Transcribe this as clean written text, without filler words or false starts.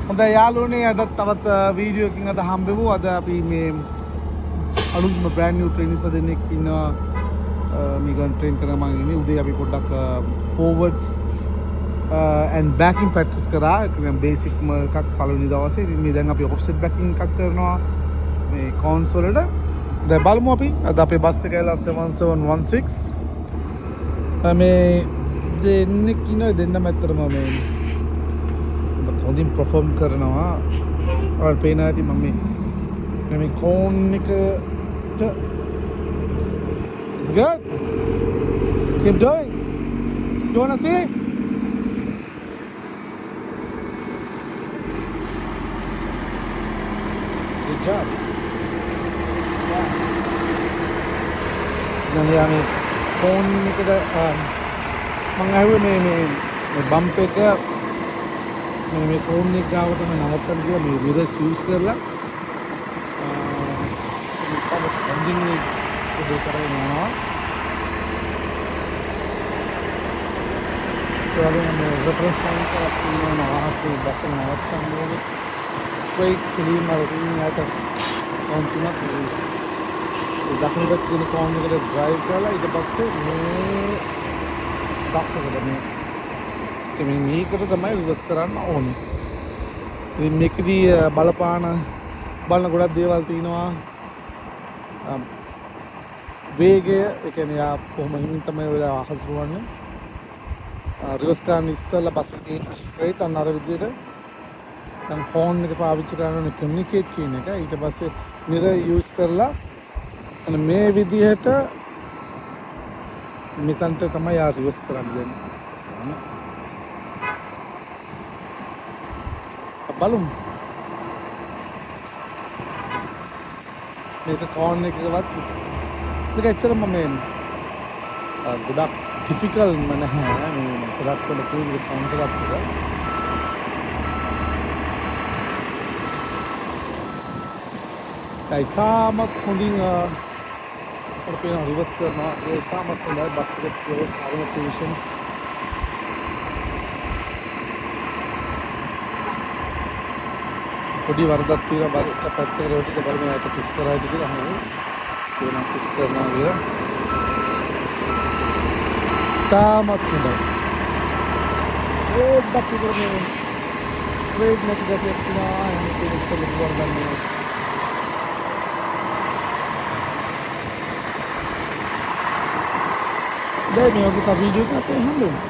හොඳයි යාළුවනේ අදත් තවත් වීඩියෝ එකකින් අද හම්බෙමු. අද අපි මේ අලුත්ම බ්‍රෑන්ඩ් නිව් ට්‍රේනර්ස් දෙන්නෙක් ඉන්නවා. මේ ගන් ට්‍රේන් කරන මම ඉන්නේ. උදේ අපි පොඩ්ඩක් ෆෝවර්ඩ් and backing practice කරා. ඒක බේසික්ම එකක් පළවෙනි දවසේ. ඉතින් මේ දැන් අපි ඔෆ්සෙට් බැකින් එකක් කරනවා මේ කෝන්ස් වලට. දැන් බලමු අපි අද අපේ බස් එක ඇවිල්ලා 7716 මේ දෙන්නෙක් ඉන්නවා. දෙන්නම ඇත්තටම මේ හොඳින් perform කරනවා. ඔයාලට පේනවා ඇති මම මේ කෝන් එකට it's good. Keep doing. You wanna see? Good job. දැන් යාමේ කෝන් එකට මම ආවේ මේ බම්ප් එක මේ කෝන් එක ගාව තමයි නවත්තන්න කියලා මේ මිරර්ස් යූස් කරලා එන්ඩින් එක කරගෙන යනවා. ඒ වගේම මේ රෙෆරන්ස් පොයින්ට් එකක් තියෙනවා අපේ බස් එක නවත්තන්න ඕනේ. ස්ට්‍රේට් ක්ලීන් වලින් යට කෝන් තුනක් දකුණු පැත්තේ කෝන් එකට ඩ්‍රයිව් කරලා ඊට පස්සේ මේ දක්කට මේ මේකට තමයි රිවර්ස් කරන්න ඕනේ. ඉතින් මේකදී බලන ගොඩක් දේවල් තියෙනවා. වේගය, ඒ කියන්නේ යා කොහොම හිමින් තමයි වෙලා හසුරුවන්නේ. රිවර්ස් කරන්න ඉස්සෙල්ලා බස් එකේ ස්ට්‍රේට් අන්න අර විදිහට දැන් ෆෝන් එක පාවිච්චි කරනකොට කමියුනිකේට් කියන එක. ඊට පස්සේ මිරර් යූස් කරලා අන්න මේ විදිහට මෙතනට තමයි යා රිවර්ස් කරන්න දෙන්නේ. බලමු. මේක කෝන් එකකවත් මේක ඇත්තටම මේ ගොඩක් ඩිෆිකල්ට්ම නැහැ. මේ ගොඩක් වල තියෙන කෝන්සෙප්ට් එක. තාමත් හොඳින් අපේ රිවර්ස් කරනවා. ඒ තාමත් හොඳයි බස් එක ස්පීඩ් ආරෝමේෂන් පොඩි වරදක් තියෙනවා. බස් එක පැත්තකට රෝටික බලන්න යට ෆික්ස් කරායිද කියලා අහනවා. ඒක ෆික්ස් කරනවා කියලා. තාමත් හොඳයි. පොඩ්ඩක් ඉවරනේ. ස්ට්‍රේට් නැති ගැටයක් තියෙනවා. එහෙනම් ඒක ඉස්සෙල්ලා වරදන්නේ. දැන් මේ වගේ වීඩියෝ එකක් අපේ හම්බෙන්නේ.